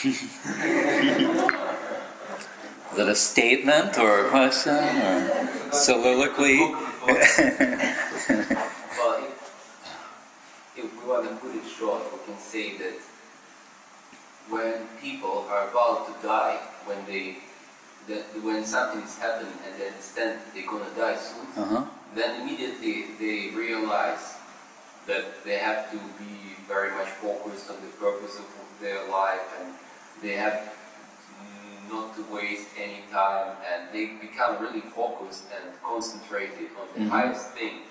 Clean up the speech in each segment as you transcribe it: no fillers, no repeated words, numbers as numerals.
Is it a statement or a question or soliloquy? Well, if we want to put it short, we can say that when people are about to die, when something is happening and they understand they're going to die soon, then immediately they realize that they have to be very much focused on the purpose of their life, and they have not to waste any time, and they become really focused and concentrated on the highest thing.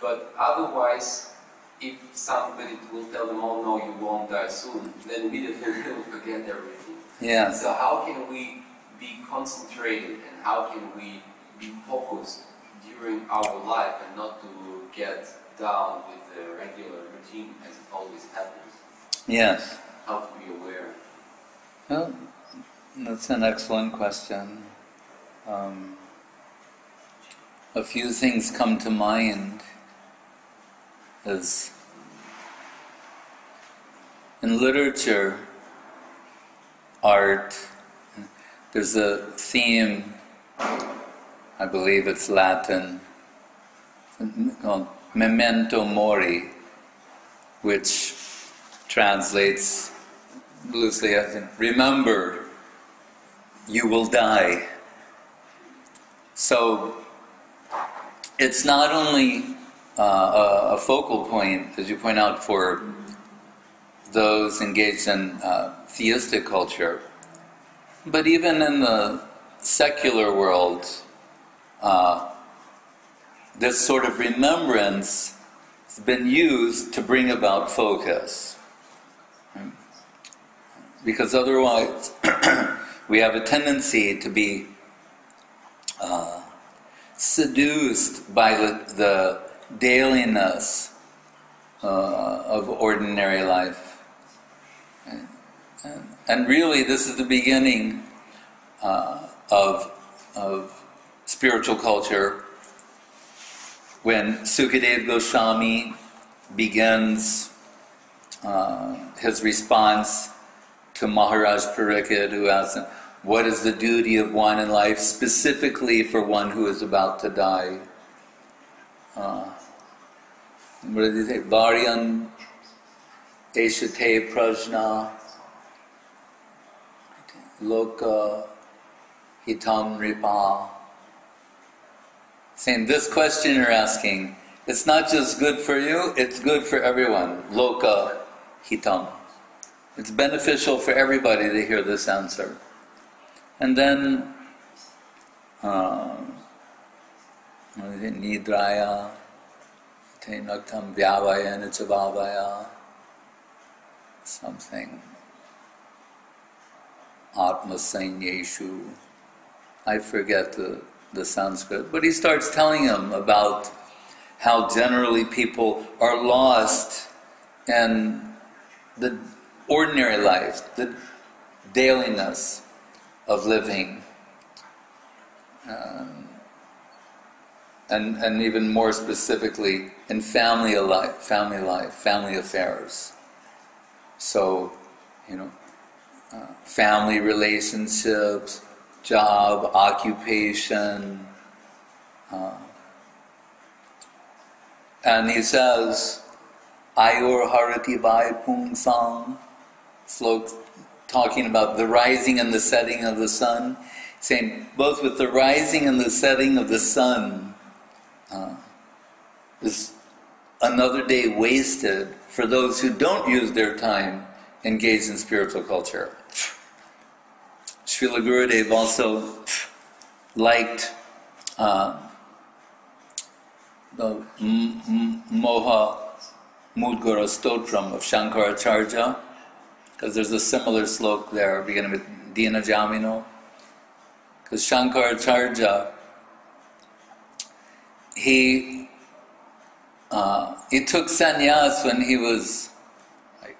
But otherwise, if somebody will tell them, oh no, you won't die soon, then immediately they will forget everything. Yeah. So how can we be concentrated, and how can we be focused during our life and not to get down with the regular routine as it always happens? Yes. How to be aware? Well, that's an excellent question. A few things come to mind as in literature, art, there's a theme, I believe it's Latin, called memento mori, which translates loosely as remember, you will die. So it's not only a focal point, as you point out, for those engaged in theistic culture, but even in the secular world, this sort of remembrance has been used to bring about focus. Because otherwise, we have a tendency to be seduced by the dailiness of ordinary life. And really, this is the beginning of spiritual culture, when Sukadeva Goswami begins his response to Maharaj Parikshit, who asks him, what is the duty of one in life, specifically for one who is about to die? What did he say? Varyan Eshate Prajna Loka Hitam Ripa. Saying, this question you're asking, it's not just good for you, it's good for everyone. Loka Hitam. It's beneficial for everybody to hear this answer. And then, Nidraya, Tenaktam Vyavaya Nichavavaya, something. Atma Sainyeshu. I forget the Sanskrit, but he starts telling him about how generally people are lost in the ordinary life, the dailiness of living, and even more specifically in family life, family affairs. So, family relationships, job, occupation, and he says, Ayur Harati Vai Pungsang, slok talking about the rising and the setting of the sun, saying both with the rising and the setting of the sun is another day wasted for those who don't use their time engaged in spiritual culture. Srila Gurudev also liked the Moha Mudgara Stotram of Shankaracharya, because there's a similar slok there beginning with Dina Jamino. Because Shankaracharya, he took sannyas when he was like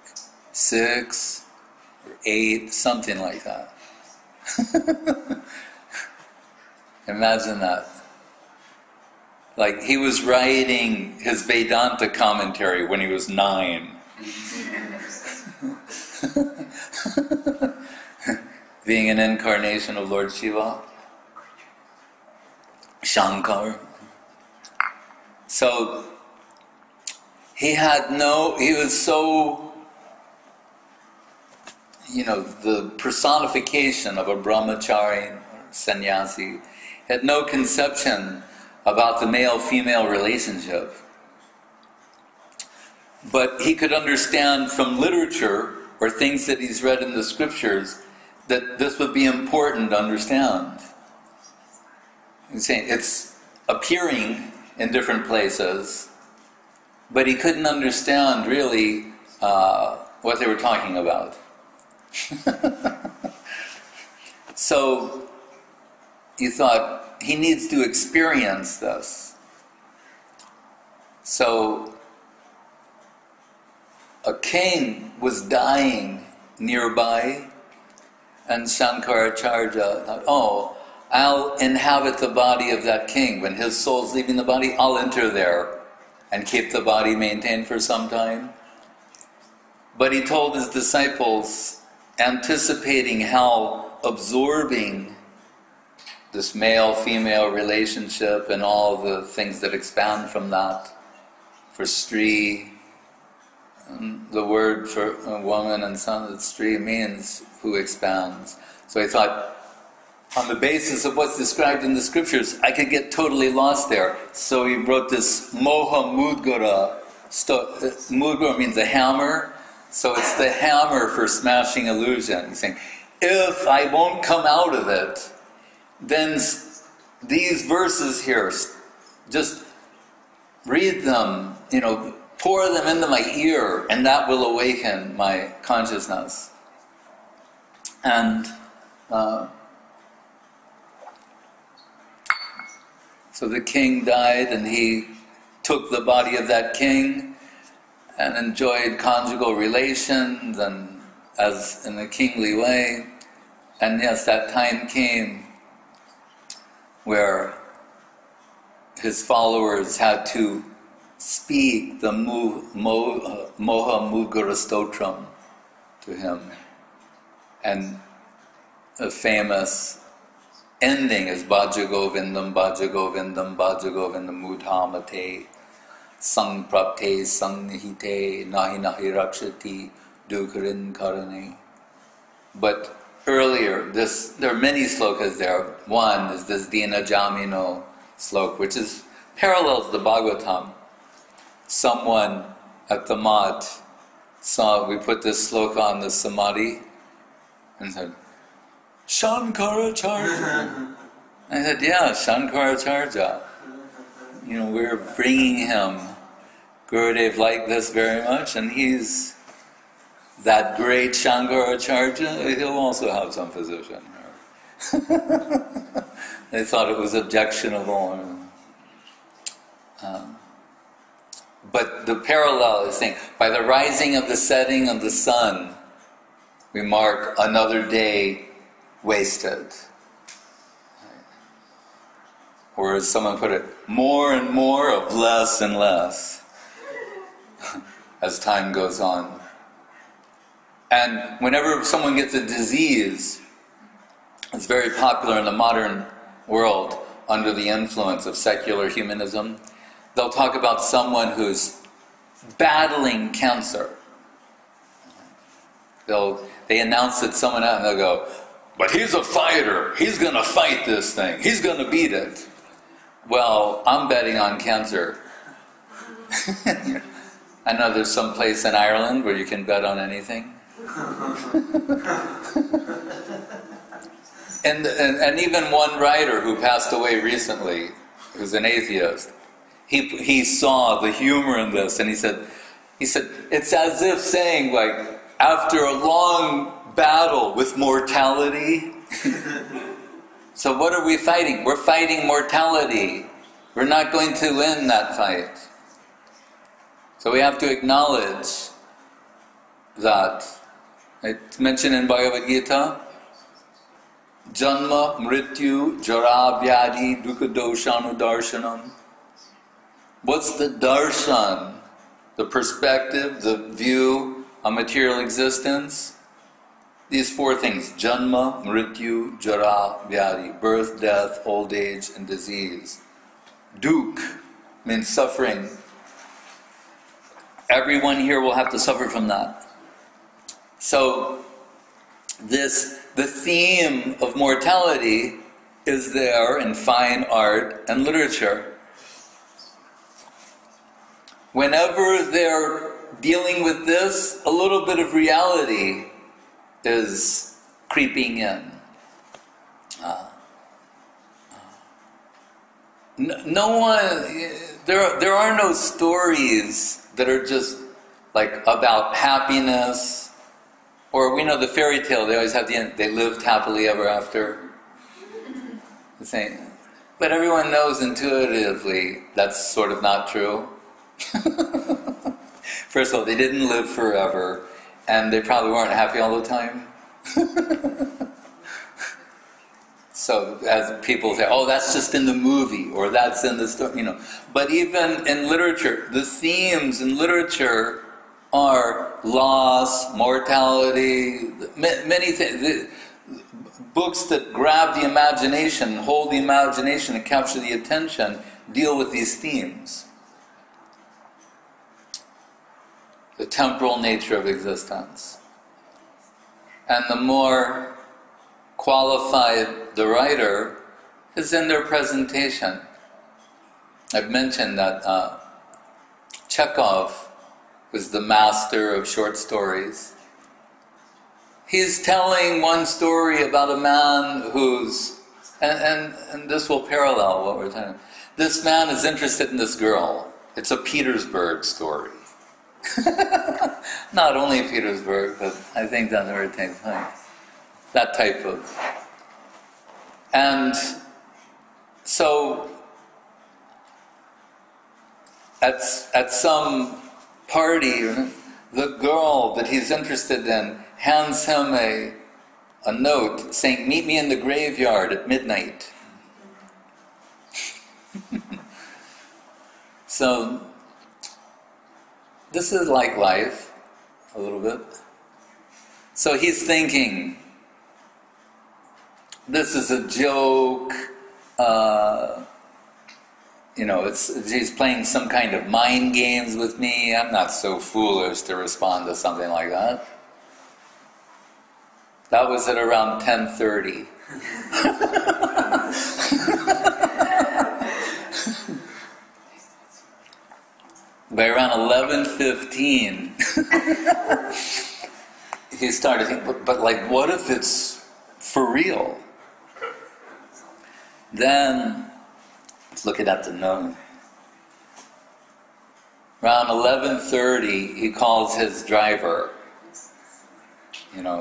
6 or 8, something like that. Imagine that. Like he was writing his Vedanta commentary when he was 9. being an incarnation of Lord Shiva, Shankar. So he was so, the personification of a brahmachari or sannyasi, had no conception about the male-female relationship. But he could understand from literature or things that he's read in the scriptures that this would be important to understand. He's saying it's appearing in different places, but he couldn't understand really what they were talking about. So he thought he needs to experience this. So a king was dying nearby, and Shankaracharya thought, oh, I'll inhabit the body of that king. When his soul's leaving the body, I'll enter there and keep the body maintained for some time. But he told his disciples, anticipating how absorbing this male-female relationship and all the things that expand from that, for Stri, the word for a woman and son, Stri means who expands. So he thought, on the basis of what's described in the scriptures, I could get totally lost there. So he wrote this Moha Mudgara. Mudgara means a hammer. So it's the hammer for smashing illusion. He's saying, if I won't come out of it, then these verses here, just read them, pour them into my ear, and that will awaken my consciousness. And so the king died, and he took the body of that king and enjoyed conjugal relations, and as in a kingly way. And yes, that time came where his followers had to speak the Moha Mudgara Stotram to him. And a famous ending is Bhaja Govindam, Bhaja Govindam, Bhaja Govindam Mudhamate, Sang Prapte, Sang Nihite, Nahi Nahi Rakshati, Dukharin Karane. But earlier, there are many slokas there. One is this Dina Jamino slok, which parallels the Bhagavatam. Someone at the mat saw we put this sloka on the samadhi and said, Shankaracharya. I said, yeah, Shankaracharya. We're bringing him. Gurudev liked this very much, and he's that great Shankaracharya. He'll also have some position. They thought it was objectionable. But the parallel is saying, by the rising of the setting of the sun, we mark another day wasted. Or as someone put it, more and more of less and less as time goes on. And whenever someone gets a disease, it's very popular in the modern world under the influence of secular humanism, they'll talk about someone who's battling cancer. They announce that someone out and they'll go, but he's a fighter. He's going to fight this thing. He's going to beat it. Well, I'm betting on cancer. I know there's some place in Ireland where you can bet on anything. And even one writer who passed away recently, who's an atheist, he saw the humor in this, and he said, it's as if saying, like, after a long battle with mortality, so what are we fighting? We're fighting mortality. We're not going to win that fight. So we have to acknowledge that. It's mentioned in Bhagavad Gita, Janma, Mrityu, Jara, Vyadhi, Dukkha, Doshanu, Darshanam. What's the darshan? The perspective, the view on material existence? These four things: Janma, Mrityu, Jara, Vyadi, birth, death, old age, and disease. Duk means suffering. Everyone here will have to suffer from that. So, the theme of mortality is there in fine art and literature. Whenever they're dealing with this, a little bit of reality is creeping in. No one, there are no stories that are just like about happiness, or we know the fairy tale, they always have the end, they lived happily ever after. The same. But everyone knows intuitively that's sort of not true. First of all, they didn't live forever, and they probably weren't happy all the time. So, as people say, oh, that's just in the movie, or that's in the story, you know. But even in literature, the themes in literature are loss, mortality, many things. Books that grab the imagination, hold the imagination, and capture the attention, deal with these themes. The temporal nature of existence. And the more qualified the writer is in their presentation. I've mentioned that Chekhov was the master of short stories. He's telling one story about a man who's, and this will parallel what we're talking about. This man is interested in this girl. It's a Petersburg story. Not only Petersburg, but I think that's where it takes place. That type of. And so, at some party, the girl that he's interested in hands him a note saying, "Meet me in the graveyard at midnight." So, this is like life, a little bit. So he's thinking, this is a joke, he's playing some kind of mind games with me. I'm not so foolish to respond to something like that. That was at around 10:30. By around 11:15, he started thinking, but like, what if it's for real? Then, let's look at the note. Around 11:30, he calls his driver.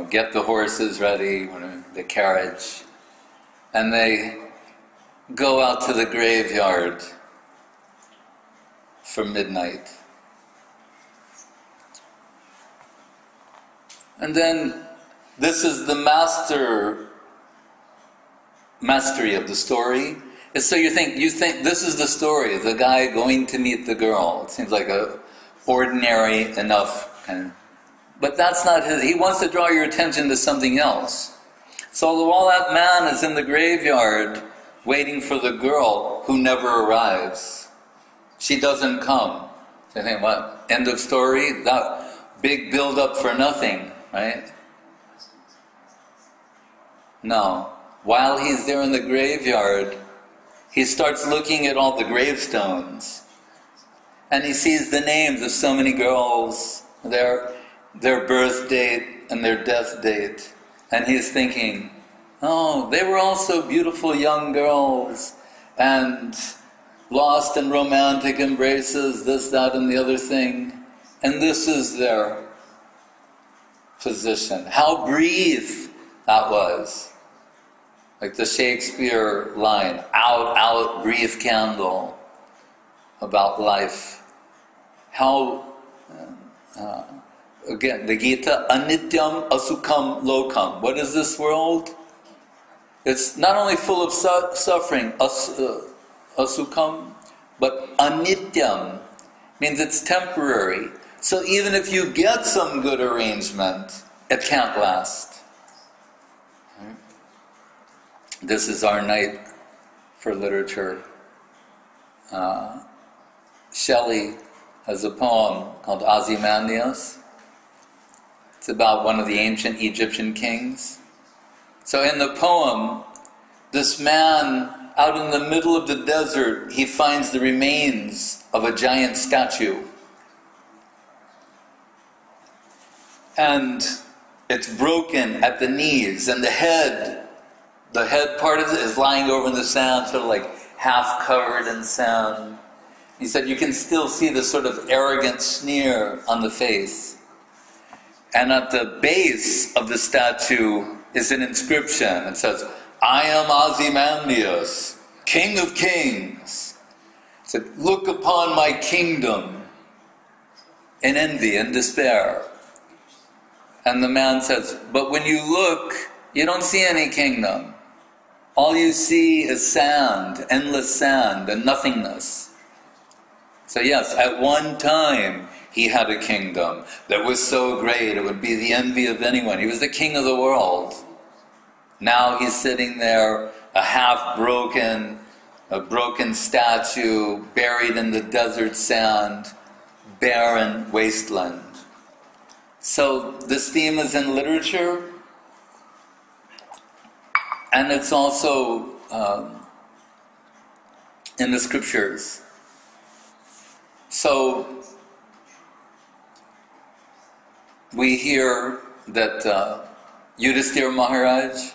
Get the horses ready, the carriage. And they go out to the graveyard for midnight. And then, this is the mastery of the story. So you think this is the story, the guy going to meet the girl. It seems like a ordinary enough kind of, but that's not his. He wants to draw your attention to something else. So while that man is in the graveyard waiting for the girl who never arrives, she doesn't come. So you think, what? End of story? That big build up for nothing, right? No. While he's there in the graveyard, he starts looking at all the gravestones. And he sees the names of so many girls, their birth date and their death date. And he's thinking, oh, they were also beautiful young girls, and lost in romantic embraces, this, that, and the other thing. And this is their position. How brief that was. Like the Shakespeare line, out, out, brief candle, about life. How, again, the Gita, anityam asukam lokam. What is this world? It's not only full of suffering, asukam, but anityam, means it's temporary. So even if you get some good arrangement, it can't last. This is our night for literature. Shelley has a poem called Ozymandias. It's about one of the ancient Egyptian kings. So in the poem, this man out in the middle of the desert, he finds the remains of a giant statue. And it's broken at the knees, and the head part of it is lying over in the sand, sort of like half covered in sand. He said you can still see the sort of arrogant sneer on the face. And at the base of the statue is an inscription. It says, "I am Ozymandias, King of Kings." It said, "Look upon my kingdom in envy and despair." And the man says, "But when you look, you don't see any kingdom. All you see is sand, endless sand, and nothingness." So yes, at one time, he had a kingdom that was so great it would be the envy of anyone. He was the king of the world. Now he's sitting there, a broken statue, buried in the desert sand, barren wasteland. So this theme is in literature, and it's also in the scriptures. So we hear that Yudhisthira Maharaj,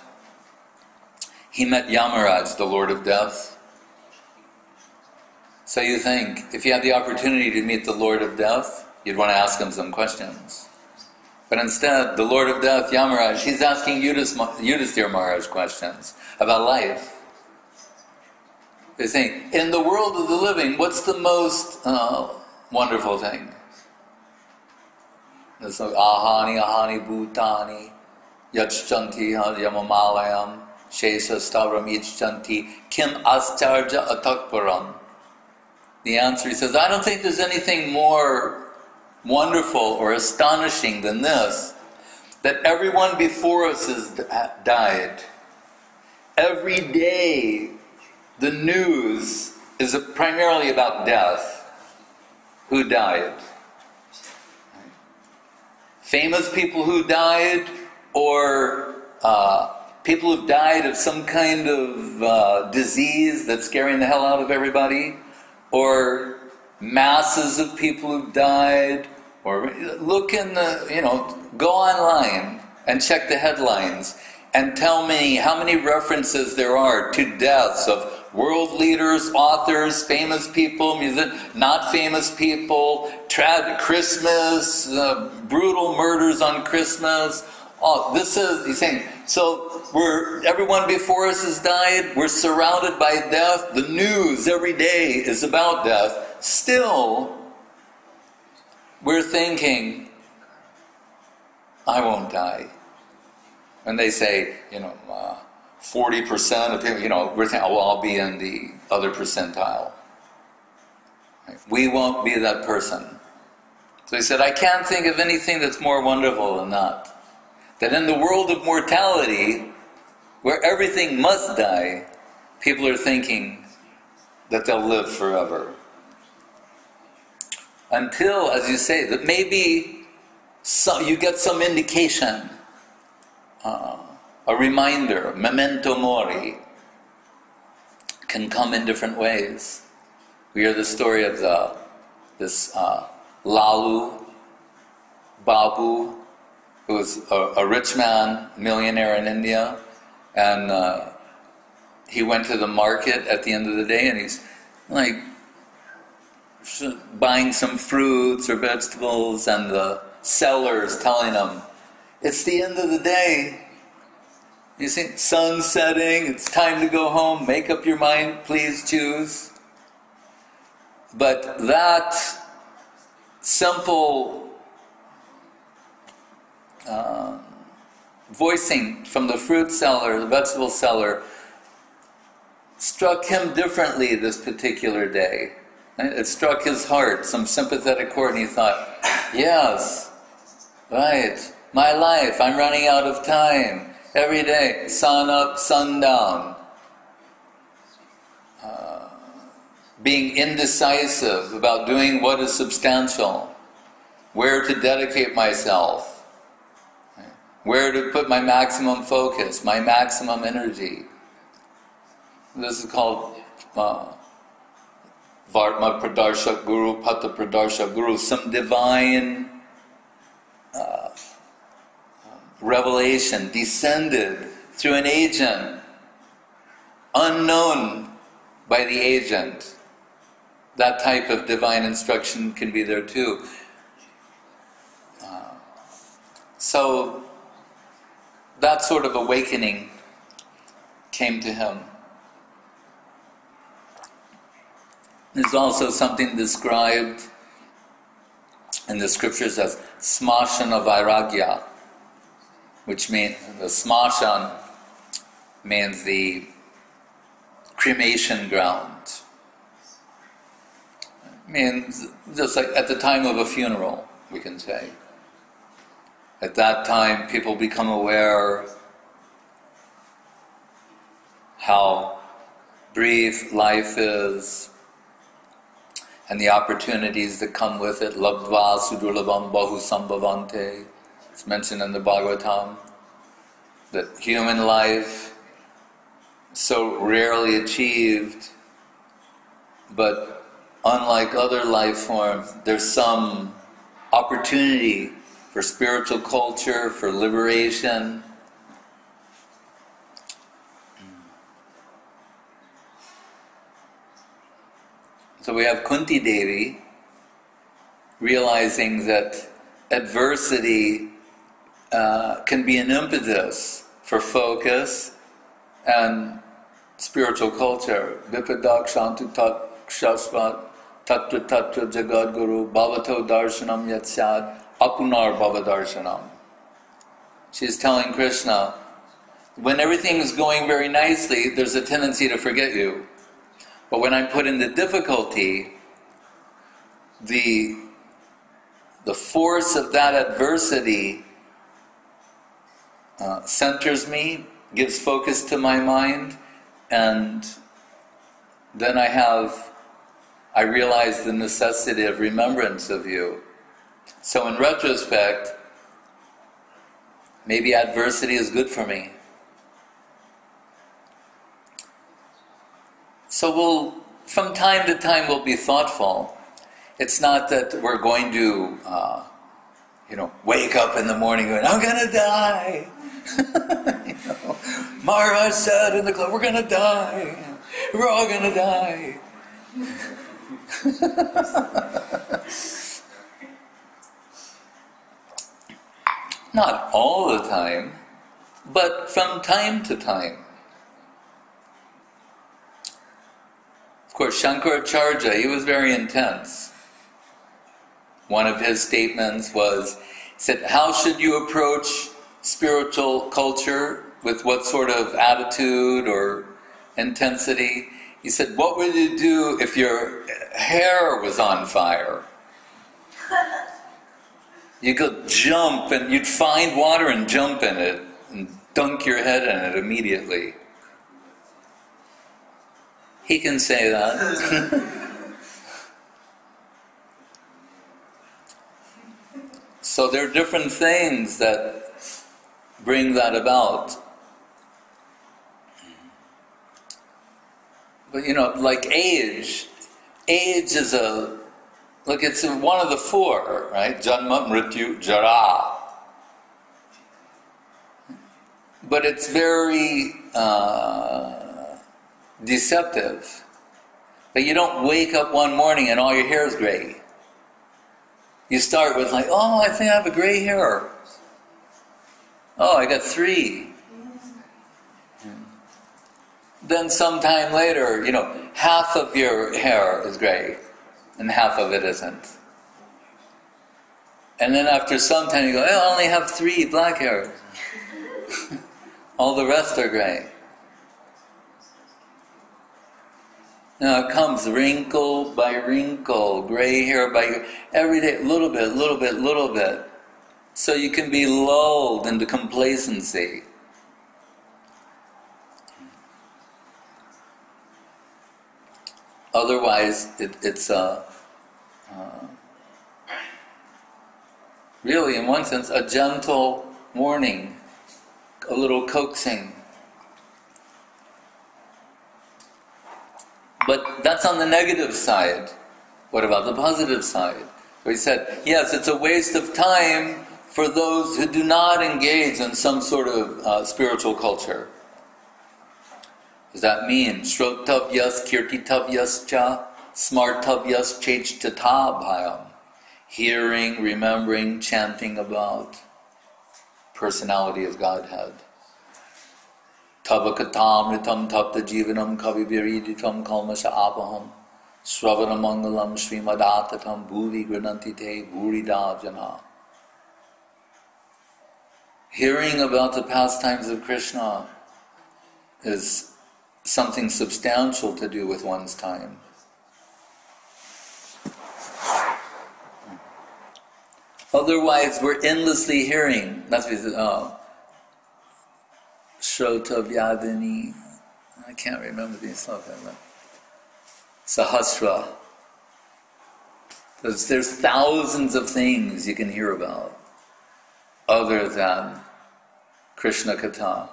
he met Yamaraj, the Lord of Death. So you think, if you had the opportunity to meet the Lord of Death, you'd want to ask him some questions. But instead, the Lord of Death, Yamaraj, he's asking Yudhisthira Maharaj questions about life. He's saying, in the world of the living, what's the most wonderful thing? It's like, ahani bhutani, yachchanti yamamalayam, shesa stavram ichchanti, kim ascharja atakparam. The answer, he says, I don't think there's anything more wonderful or astonishing than this, that everyone before us has died. Every day, the news is primarily about death. Who died? Famous people who died, or people who've died of some kind of disease that's scaring the hell out of everybody, or masses of people who've died, or look in the, go online and check the headlines and tell me how many references there are to deaths of world leaders, authors, famous people, not famous people, Christmas, brutal murders on Christmas. Oh, he's saying, so everyone before us has died, we're surrounded by death, the news every day is about death. Still, we're thinking, I won't die. When they say, 40% of people, we're thinking, I'll be in the other percentile. Right? We won't be that person. So he said, I can't think of anything that's more wonderful than that. That in the world of mortality, where everything must die, people are thinking that they'll live forever. Until, as you say, that maybe you get some indication, a reminder, memento mori, can come in different ways. We hear the story of this Lalu Babu, who was a rich man, millionaire in India, and he went to the market at the end of the day, and he's like buying some fruits or vegetables, and the seller is telling him, it's the end of the day. You see, sun setting, it's time to go home, make up your mind, please choose. But that simple voicing from the fruit seller, the vegetable seller, struck him differently this particular day. It struck his heart, some sympathetic chord, and he thought, yes, right, my life, I'm running out of time. Every day, sun up, sun down. being indecisive about doing what is substantial, where to dedicate myself, where to put my maximum focus, my maximum energy. This is called Vartma Pradarshak Guru, Pata Pradarshak Guru, some divine revelation descended through an agent, unknown by the agent. That type of divine instruction can be there too. So that sort of awakening came to him. There's also something described in the scriptures as smashana vairagya, which means the smashan means the cremation ground. It means just like at the time of a funeral, we can say. At that time, people become aware how brief life is and the opportunities that come with it. Labdva sudurlabam bahu sambhavante. It's mentioned in the Bhagavatam that human life is so rarely achieved, but unlike other life forms, there's some opportunity for spiritual culture, for liberation. So we have Kunti Devi realizing that adversity can be an impetus for focus and spiritual culture. Vipadak shantu tat kshasvat tatra tatra jagadguru bhavato darshanam yatsyad apunar bhavadarshanam. She's telling Krishna, when everything is going very nicely, there's a tendency to forget you. But when I'm put into difficulty, the force of that adversity centers me, gives focus to my mind, and then I realize the necessity of remembrance of you. So in retrospect, maybe adversity is good for me. So from time to time, we'll be thoughtful. It's not that we're going to, wake up in the morning going, I'm going to die. Maharaj said in the club, we're going to die. We're all going to die. Not all the time, but from time to time. Of course, Shankaracharya, he was very intense. One of his statements was, he said, how should you approach spiritual culture? With what sort of attitude or intensity? He said, what would you do if your hair was on fire? You could jump and you'd find water and jump in it and dunk your head in it immediately. He can say that. So there are different things that bring that about. But like age is it's one of the four, right? Janma, Mrityu, Jara. But it's very deceptive. But you don't wake up one morning and all your hair is gray. You start with I think I have a gray hair. Oh, I got 3. Then sometime later, half of your hair is gray and half of it isn't. And then after some time you go, I only have 3 black hairs. All the rest are gray. Now it comes wrinkle by wrinkle, gray hair by every day, little bit. So you can be lulled into complacency. Otherwise, it's really, in one sense, a gentle warning, a little coaxing. But that's on the negative side. What about the positive side? So he said, yes, it's a waste of time for those who do not engage in some sort of spiritual culture. Does that mean shrotavyas kirtitavyas cha smartavyas chechtatabhayam? Hearing, remembering, chanting about personality of Godhead. Tavakatamritam tapta jivanam kavibiriditam kalmasha apaham sravana mangalam srimadatatam bhuvi grananti te bhurida jana. Hearing about the pastimes of Krishna is something substantial to do with one's time. Otherwise, we're endlessly hearing. That's what he said, Shrota Vyadini. I can't remember these stuff. Sahasra. There's thousands of things you can hear about other than Krishna Katha.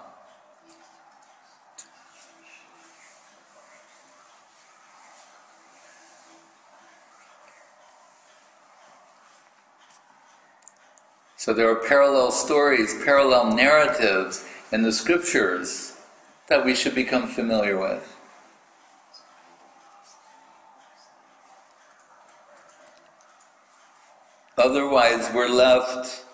So there are parallel stories, parallel narratives in the scriptures that we should become familiar with. Otherwise, we're left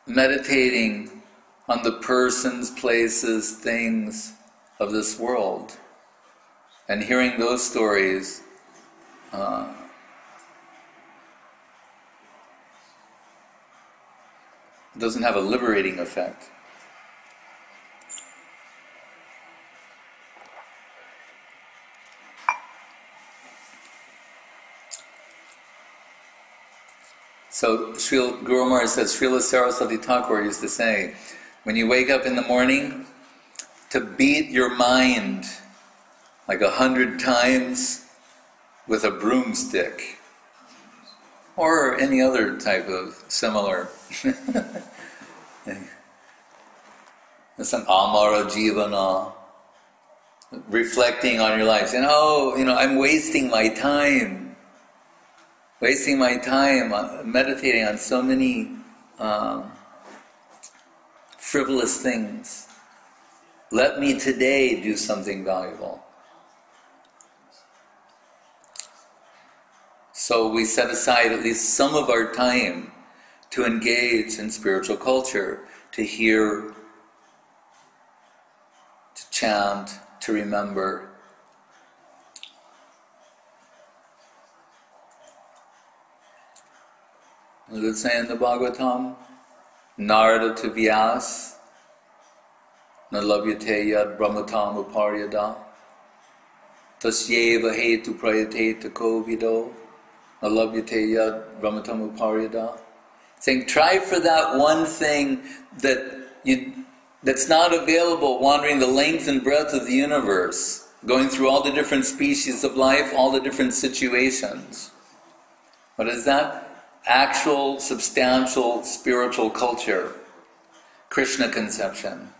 meditating on the persons, places, things of this world, and hearing those stories doesn't have a liberating effect. So Guru Maharaj says, Srila Saraswati Thakur used to say, when you wake up in the morning, to beat your mind like 100 times with a broomstick, or any other type of similar. It's an amara jivana, reflecting on your life, saying, I'm wasting my time meditating on so many frivolous things. Let me today do something valuable. So we set aside at least some of our time to engage in spiritual culture, to hear, to chant, to remember. What does it say in the Bhagavatam? Narada to Vyas, na labhyate yad brahmatam uparyada, tasyeva hetu prayate tako vido, na labhyate yad brahmatam uparyada. Saying, try for that one thing that's not available, wandering the length and breadth of the universe, going through all the different species of life, all the different situations. What is that? Actual, substantial, spiritual culture. Krishna conception.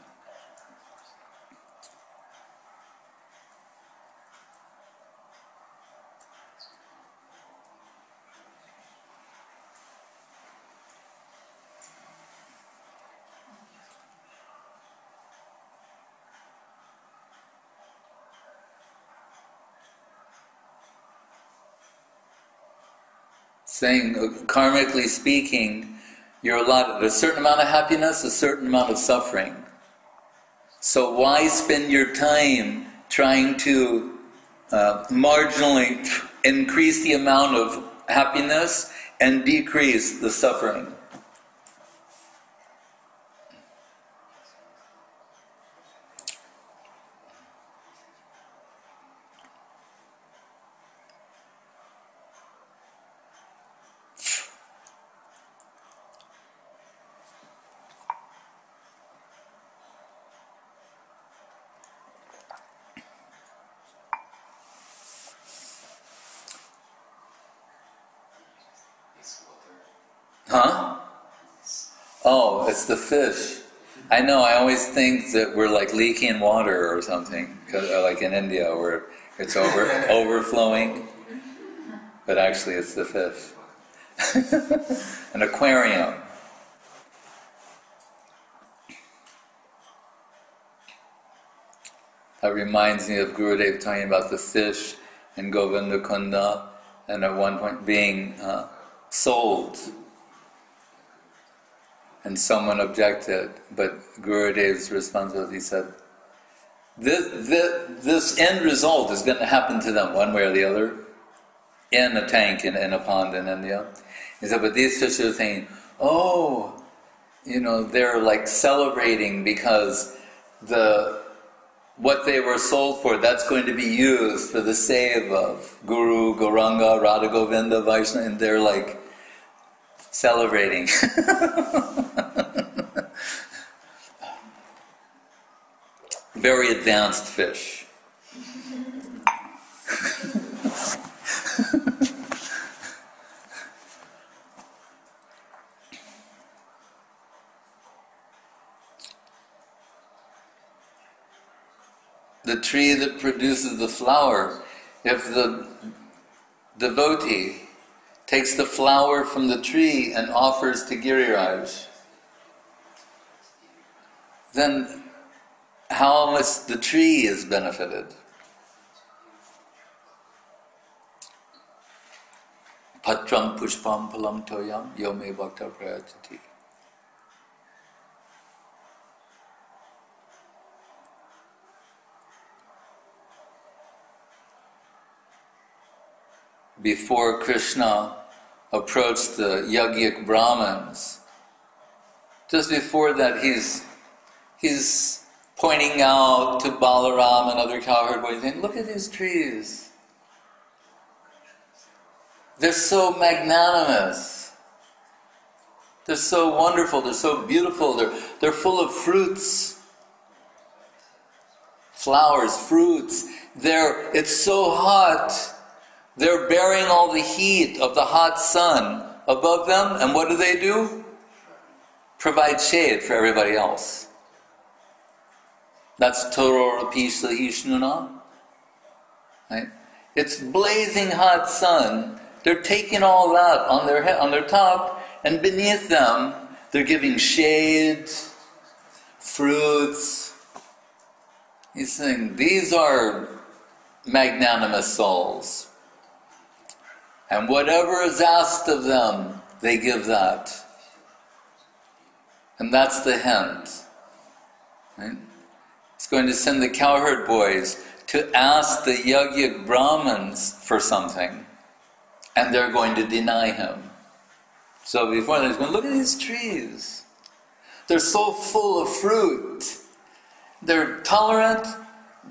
Saying, karmically speaking, you're allotted a certain amount of happiness, a certain amount of suffering. So why spend your time trying to marginally increase the amount of happiness and decrease the suffering? Huh? Oh, it's the fish. I know, I always think that we're like leaking water or something, like in India where it's overflowing, but actually it's the fish. An aquarium. That reminds me of Gurudev talking about the fish in Govinda Kunda, and at one point being sold. And someone objected, but Gurudev's response was, he said, this end result is going to happen to them one way or the other, in a tank, in a pond in India. He said, but these fish are saying, oh, they're like celebrating because what they were sold for, that's going to be used for the save of Guru, Gauranga, Radha Govinda, Vaishnava, and they're like celebrating. Very advanced fish. The tree that produces the flower, if the devotee takes the flower from the tree and offers to Giriraj, then how much the tree is benefited. Patram pushpam palam toyam yome bhakta prayachati. Before Krishna approached the Yajnik Brahmins, just before that he's pointing out to Balaram and other cowherd boys, saying, look at these trees. They're so magnanimous. They're so wonderful, they're so beautiful, they're full of fruits. Flowers, fruits. It's so hot. They're bearing all the heat of the hot sun above them, and what do? Provide shade for everybody else. That's Torora Pisla, right? It's blazing hot sun. They're taking all that on their head, on their top, and beneath them, they're giving shade, fruits. He's saying these are magnanimous souls. And whatever is asked of them, they give that. And that's the hint. Right? He's going to send the cowherd boys to ask the Yajnik Brahmins for something. And they're going to deny him. So before that, he's going, look at these trees. They're so full of fruit. They're tolerant,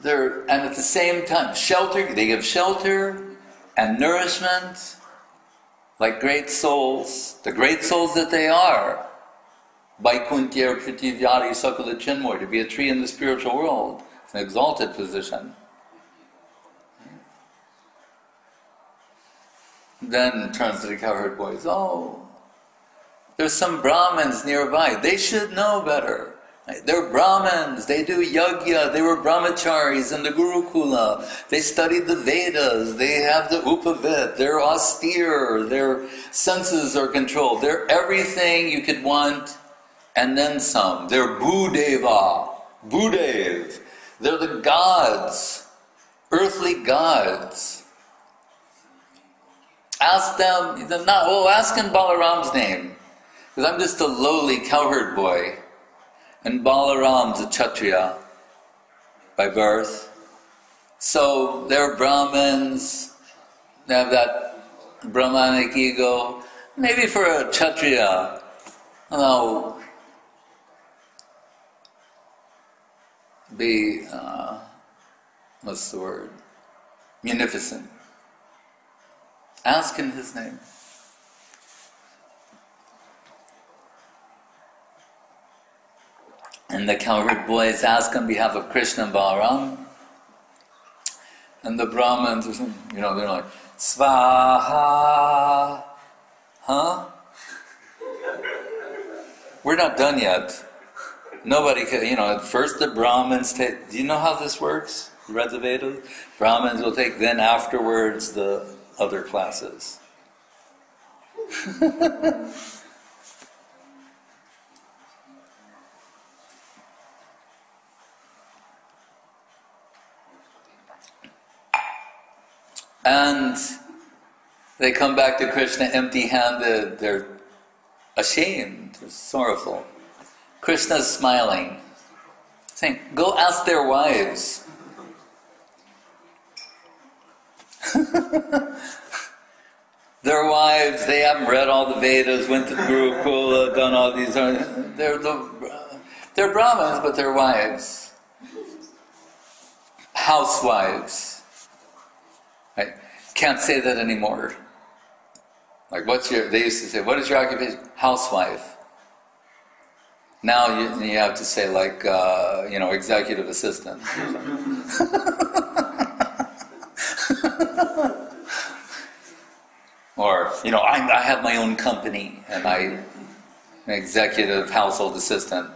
and at the same time, shelter. They give shelter and nourishment, like great souls, the great souls that they are. Vaikuntya Pritivyari Sakala Chinmoy, to be a tree in the spiritual world. It's an exalted position. Then turns to the cowherd boys, oh, there's some Brahmins nearby, they should know better. They're Brahmins, they do yajna, they were brahmacharis in the Gurukula, they studied the Vedas, they have the Upavit, they're austere, their senses are controlled, they're everything you could want and then some. They're Bhudeva, Bhudev, they're the gods, earthly gods. Ask them, ask in Balaram's name, because I'm just a lowly cowherd boy. And Balaram's a Kshatriya by birth. So they're Brahmins, they have that Brahmanic ego. Maybe for a Kshatriya, be, what's the word? Munificent. Ask in his name. And the cowherd boys ask on behalf of Krishna and Balaram. And the Brahmins, they're like, Svaha. Huh? we're not done yet. Nobody can, at first the Brahmins take, do you know how this works? You read the Vedas? Brahmins will take, then afterwards the other classes. And they come back to Krishna empty-handed, they're ashamed, they're sorrowful. Krishna's smiling, saying, go ask their wives. Their wives, they haven't read all the Vedas, went to Gurukula, done all these, they're Brahmins, but they're wives. Housewives. Right? Can't say that anymore. Like, they used to say, what is your occupation? Housewife. Now you have to say, like, executive assistant. Or, I have my own company and I'm an executive household assistant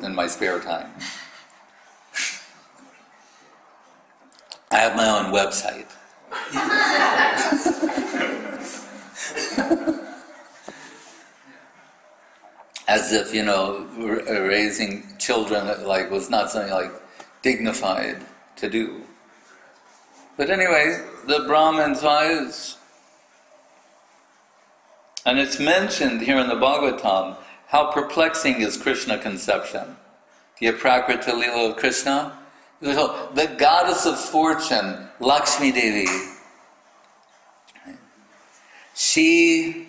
in my spare time. I have my own website. As if, raising children was not something dignified to do. But anyway, the Brahmins' wives, and it's mentioned here in the Bhagavatam how perplexing is Krishna conception. The Aprakrita Leela of Krishna. The goddess of fortune, Lakshmi Devi, she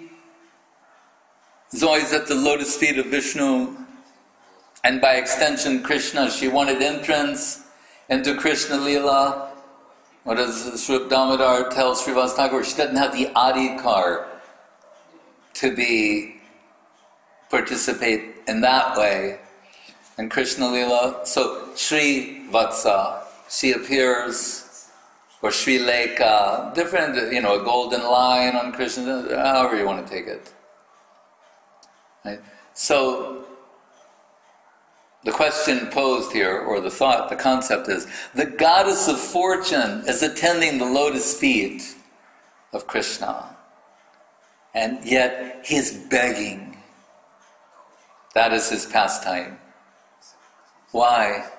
is always at the lotus feet of Vishnu, and by extension Krishna. She wanted entrance into Krishna Leela. What does Srup Damodar tell Srivas Thakur? She doesn't have the adhikar to participate in that way. And Krishna Leela, so Sri Vatsa, she appears, or Sri Lekha, different, a golden lion on Krishna, however you want to take it. Right? So, the question posed here, or the thought, the concept is, the goddess of fortune is attending the lotus feet of Krishna. And yet, he's begging. That is his pastime. Why?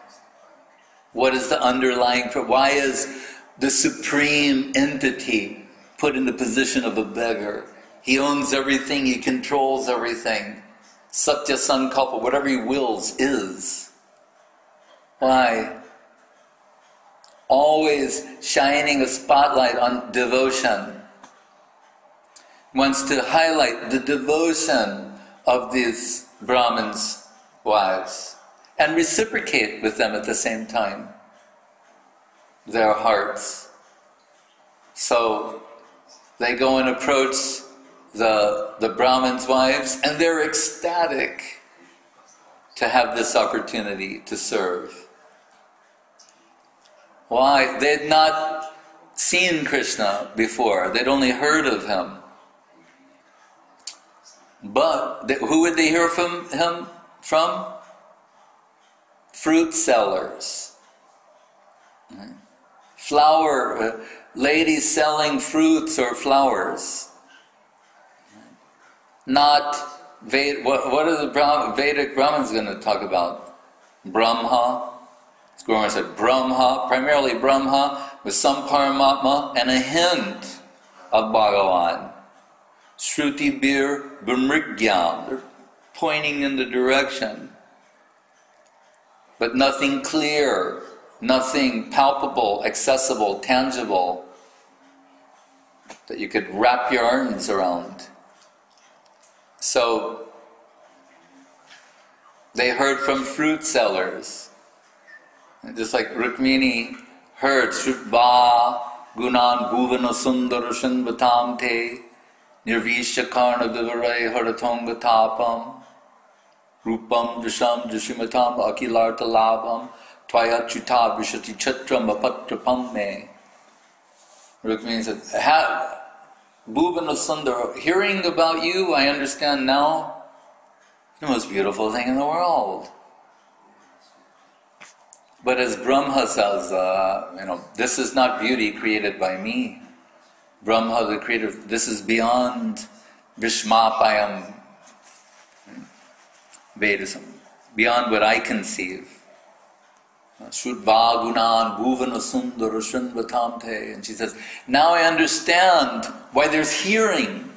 What is the underlying... Why is the supreme entity put in the position of a beggar? He owns everything, he controls everything. Satya Sankalpa, whatever he wills is. Why? Always shining a spotlight on devotion. Wants to highlight the devotion of these Brahmins' wives. And reciprocate with them at the same time their hearts. So they go and approach the Brahmins' wives, and they're ecstatic to have this opportunity to serve. Why? They had not seen Krishna before. They'd only heard of him. But who would they hear from him from? Fruit sellers, ladies selling fruits or flowers. Not what are the Vedic Brahmins going to talk about? Brahma. Guru said Brahma, primarily Brahma, with some Paramatma and a hint of Bhagavan. Shruti Bir Bhrimrigyam. They're pointing in the direction. But nothing clear, nothing palpable, accessible, tangible that you could wrap your arms around. So they heard from fruit sellers. Just like Rukmini heard Shrutva Gunan Bhuvana Sundara Shanvatam Te Nirvisha Karna Vivarai Haratonga Tapam Rupam Drisham Drishimatam Akilarta Labham Tvaya Chuta Vishati Chatram Apatrapam Me. Rukmini said, Bhuvana Sundara, hearing about you, I understand now, the most beautiful thing in the world. But as Brahma says, this is not beauty created by me. Brahma, the creator, this is beyond Vishmapayam Vedasam, beyond what I conceive. Shrudva gunan bhuvana sundara shunvatamte. And she says, now I understand why there's hearing.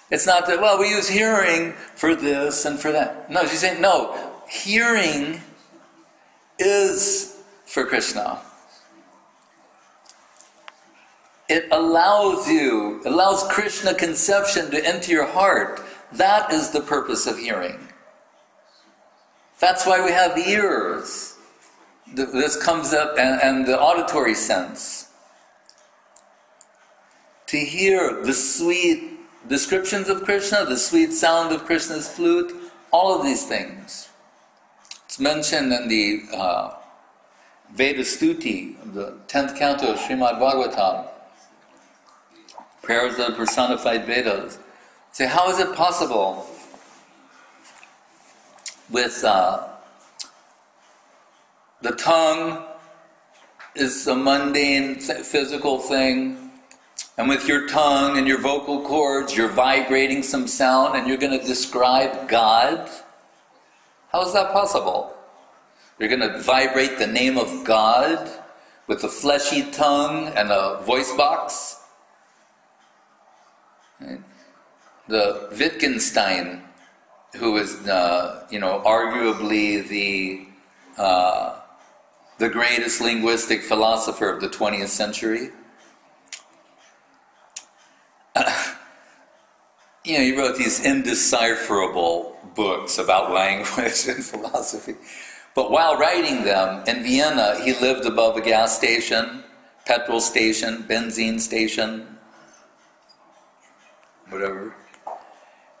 It's not that, well, we use hearing for this and for that. No, she's saying, no, hearing is for Krishna. It allows Krishna conception to enter your heart. That is the purpose of hearing. That's why we have ears. This comes up, and the auditory sense. To hear the sweet descriptions of Krishna, the sweet sound of Krishna's flute, all of these things. It's mentioned in the Veda Stuti, the 10th canto of Srimad Bhagavatam, prayers of the personified Vedas. Say, how is it possible with the tongue is a mundane physical thing, and with your tongue and your vocal cords you're vibrating some sound and you're going to describe God? How is that possible? You're going to vibrate the name of God with a fleshy tongue and a voice box? Right? The Wittgenstein, who is, arguably the greatest linguistic philosopher of the 20th century. He wrote these indecipherable books about language and philosophy. But while writing them, in Vienna, he lived above a gas station, petrol station, benzene station, whatever.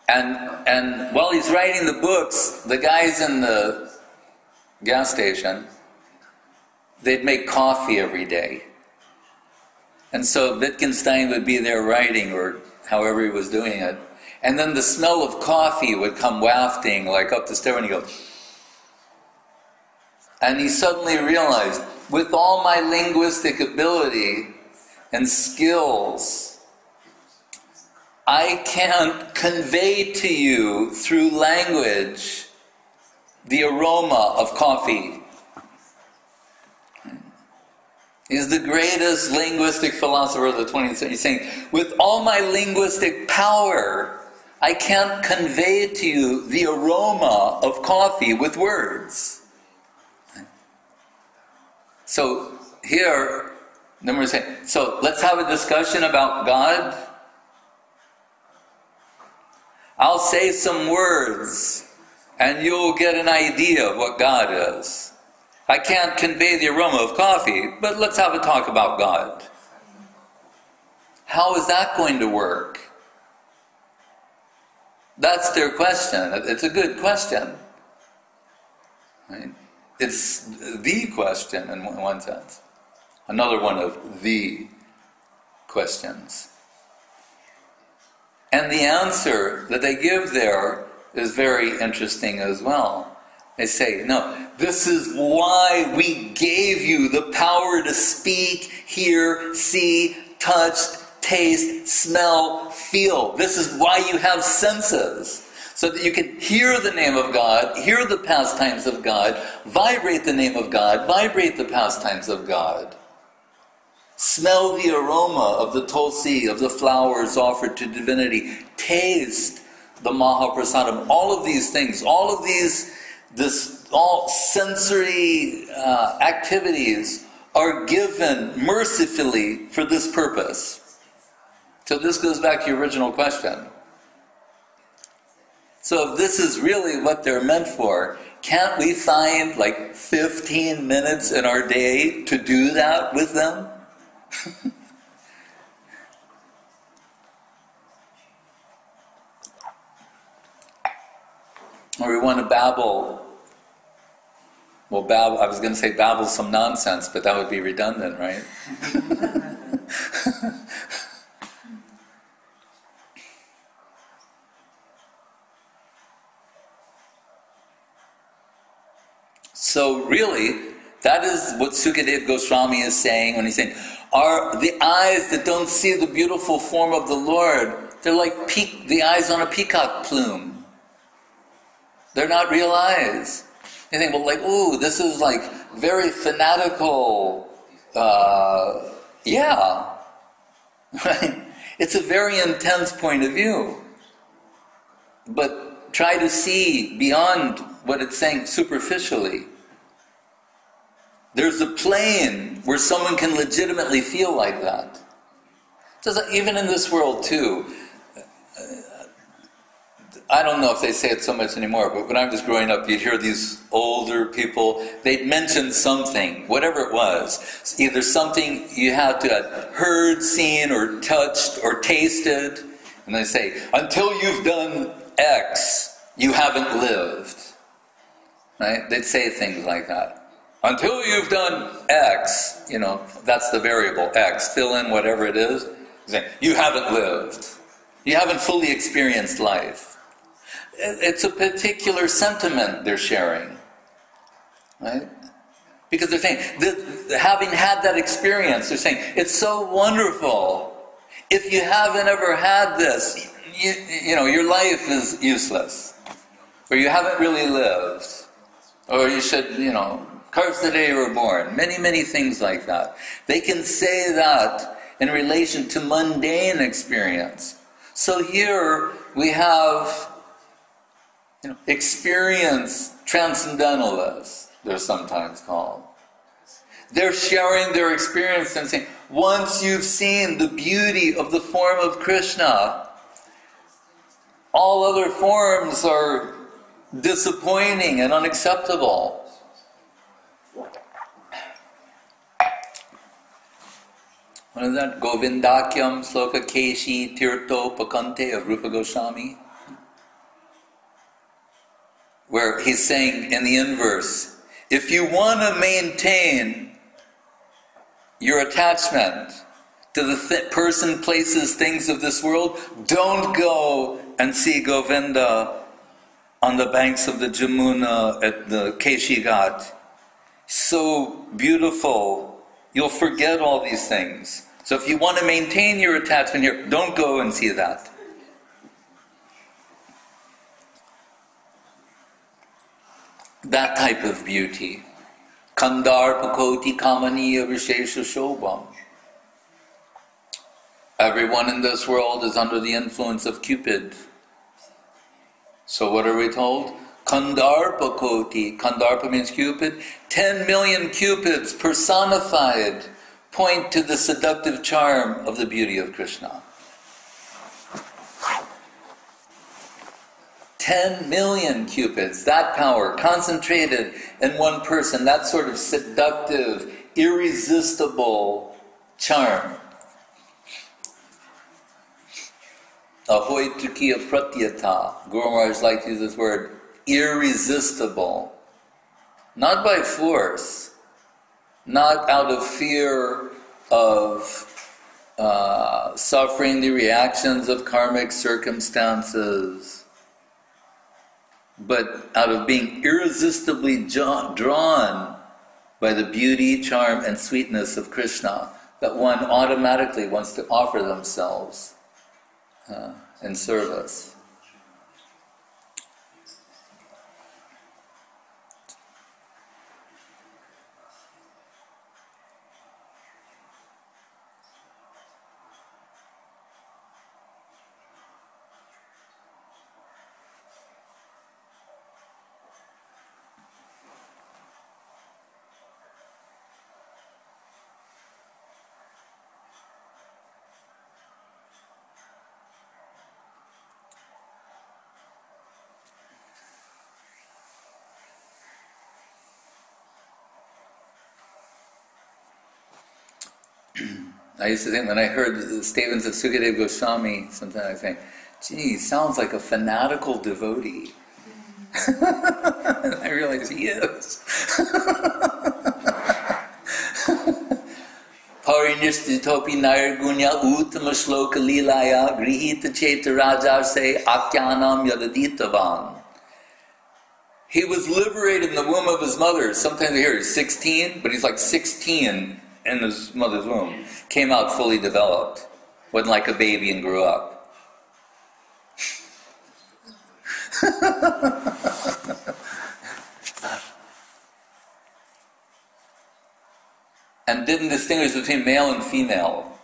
And while he's writing the books, the guys in the gas station, they'd make coffee every day. And so Wittgenstein would be there writing, or however he was doing it, and then the smell of coffee would come wafting like up the stair, and he'd go, and he suddenly realized, with all my linguistic ability and skills, I can't convey to you through language the aroma of coffee. He's the greatest linguistic philosopher of the 20th century. He's saying, with all my linguistic power, I can't convey to you the aroma of coffee with words. So here, then we're saying, so let's have a discussion about God. I'll say some words and you'll get an idea of what God is. I can't convey the aroma of coffee, but let's have a talk about God. How is that going to work? That's their question. It's a good question. Right? It's the question in one sense. Another one of the questions. And the answer that they give there is very interesting as well. They say, no, this is why we gave you the power to speak, hear, see, touch, taste, smell, feel. This is why you have senses. So that you can hear the name of God, hear the pastimes of God, vibrate the name of God, vibrate the pastimes of God. Smell the aroma of the tulsi, of the flowers offered to divinity. Taste the Mahaprasadam. All of these things, all sensory activities are given mercifully for this purpose. So this goes back to your original question. So if this is really what they're meant for, can't we find like 15 minutes in our day to do that with them? Or we want to babble. Well, I was going to say babble some nonsense, but that would be redundant, right? really, that is what Sukadeva Goswami is saying when he's saying, are the eyes that don't see the beautiful form of the Lord, they're like the eyes on a peacock plume. They're not real eyes. You think, well, like, ooh, this is like very fanatical. Yeah. Right? It's a very intense point of view. But try to see beyond what it's saying superficially. There's a plane where someone can legitimately feel like that. Even in this world too. I don't know if they say it so much anymore, but when I was growing up, you'd hear these older people, they'd mention something, whatever it was. Either something you had to have heard, seen, or touched, or tasted. And they say, until you've done X, you haven't lived. Right? They'd say things like that. Until you've done X, that's the variable, X, fill in whatever it is. You haven't lived. You haven't fully experienced life. It's a particular sentiment they're sharing, right? Because they're saying, having had that experience, they're saying, it's so wonderful. If you haven't ever had this, your life is useless. Or you haven't really lived. Or you should, curse the day you were born. Many, many things like that. They can say that in relation to mundane experience. So here we have experienced transcendentalists, they're sometimes called. They're sharing their experience and saying, once you've seen the beauty of the form of Krishna, all other forms are disappointing and unacceptable. What is that? Govindakyam Sloka Keshi Tirto Pakante of Rupa Goswami. Where he's saying in the inverse, if you want to maintain your attachment to the person, places, things of this world, don't go and see Govinda on the banks of the Jamuna at the Keshi Ghat. So beautiful, you'll forget all these things. So if you want to maintain your attachment here, don't go and see that. That type of beauty. Kandarpakoti kamaniya vishesha shobham. Everyone in this world is under the influence of Cupid. So what are we told? Kandarpakoti. Kandarpa means Cupid. 10 million Cupids personified point to the seductive charm of the beauty of Krishna. 10 million Cupids, that power, concentrated in one person, that sort of seductive, irresistible charm. Ahoy tukiya pratyata. Guru Maharaj liked to use this word, irresistible. Not by force, not out of fear of suffering the reactions of karmic circumstances, but out of being irresistibly drawn by the beauty, charm, and sweetness of Krishna, that one automatically wants to offer themselves in service. I used to think, when I heard the statements of Sukadeva Goswami, sometimes I think, gee, he sounds like a fanatical devotee. And I realized he is. Parinistitopi Nairgunya Uttama Shloka Lilaya Grihita Cheta Rajarse Akyanam Yadaditavan. He was liberated in the womb of his mother. Sometimes you hear he's 16, but he's like 16 in his mother's womb. Came out fully developed. Wasn't like a baby and grew up. And didn't distinguish between male and female.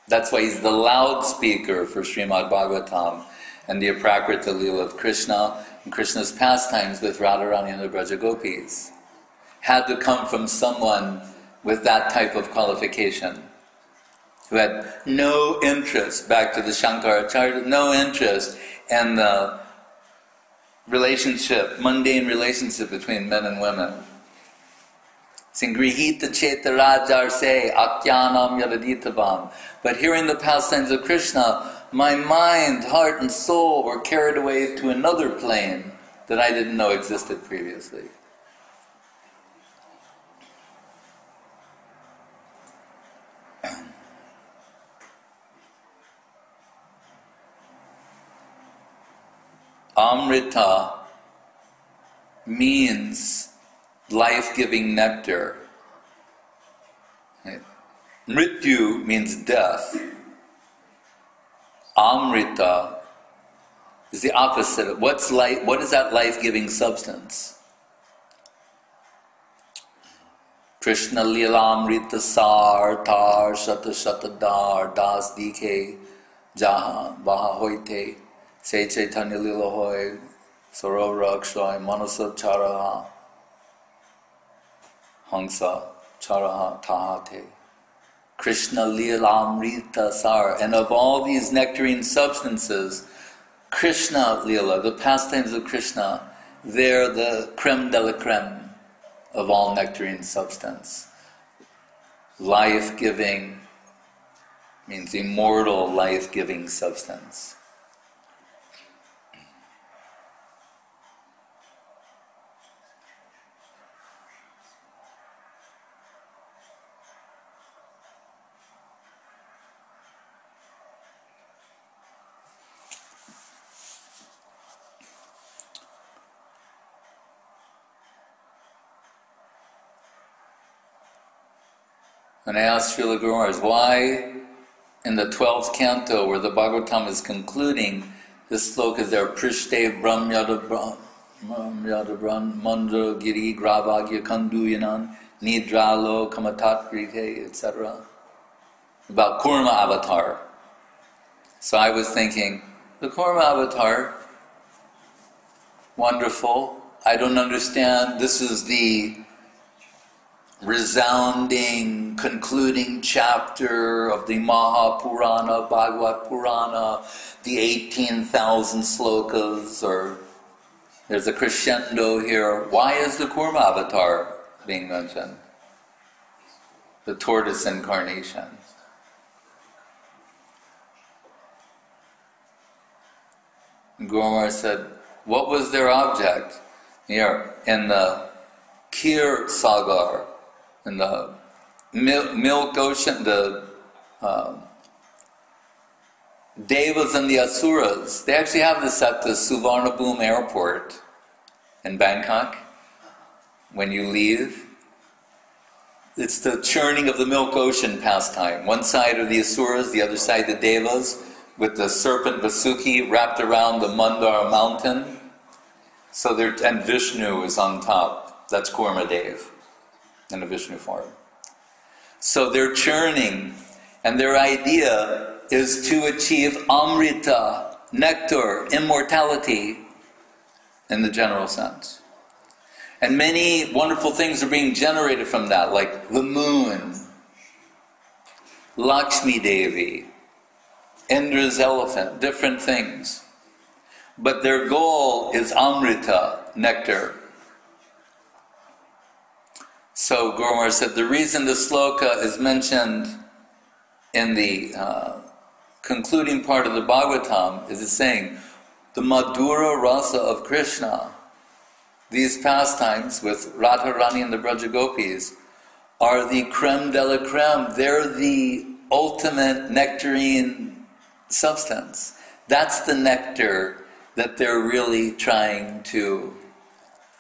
That's why he's the loudspeaker for Srimad Bhagavatam and the Aprakrita Leela of Krishna and Krishna's pastimes with Radharani and the Braja Gopis. Had to come from someone with that type of qualification, who had no interest, back to the Shankaracharya, no interest in the relationship, mundane relationship between men and women. Singrihita cheta rajar se akyanam yadaditavam. But hearing the pastimes of Krishna, my mind, heart and soul were carried away to another plane that I didn't know existed previously. Amrita means life-giving nectar. Mrityu means death. Amrita is the opposite of what is that life-giving substance? Krishna Lila Amrita Sar Tar Shata Shata Dar Das Dike Jaha Baha Hoite Se Chaitanya Lila Hoy Sarora Akshay Manasa Charaha Hangsa Charaha Tahate. Krishna Lilamrita Sar. And of all these nectarine substances, Krishna Lila, the pastimes of Krishna, they're the creme de la creme of all nectarine substance. Life-giving means immortal, life-giving substance. And I asked Srila Guru Maharaj, why in the 12th canto, where the Bhagavatam is concluding, this sloka is there, Prishte Brahmyada Mandra Giri Gravagya Kanduyanan Nidralo Kamatat Grite, etc. about Kurma avatar. So I was thinking, the Kurma avatar, wonderful. I don't understand. This is the resounding, concluding chapter of the Mahapurana, Bhagavad Purana, the 18,000 slokas, or there's a crescendo here. Why is the Kurma avatar being mentioned? The tortoise incarnation. And Guru Maharaj said, what was their object? Here, in the Kir Sagar, in the milk ocean, the Devas and the Asuras, they actually have this at the Suvarnabhumi airport in Bangkok. When you leave, it's the churning of the milk ocean pastime. One side are the Asuras, the other side the Devas, with the serpent Vasuki wrapped around the Mandara mountain. So and Vishnu is on top. That's Kurma Dev in a Vishnu form. So they're churning, and their idea is to achieve Amrita, nectar, immortality, in the general sense. And many wonderful things are being generated from that, like the moon, Lakshmi Devi, Indra's elephant, different things. But their goal is Amrita, nectar. So Guru Maharaj said the reason the sloka is mentioned in the concluding part of the Bhagavatam is it's saying the Madhura Rasa of Krishna, these pastimes with Radharani and the Braja Gopis, are the creme de la creme. They're the ultimate nectarine substance. That's the nectar that they're really trying to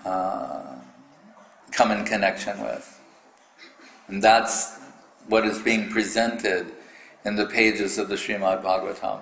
come in connection with. And that's what is being presented in the pages of the Srimad Bhagavatam.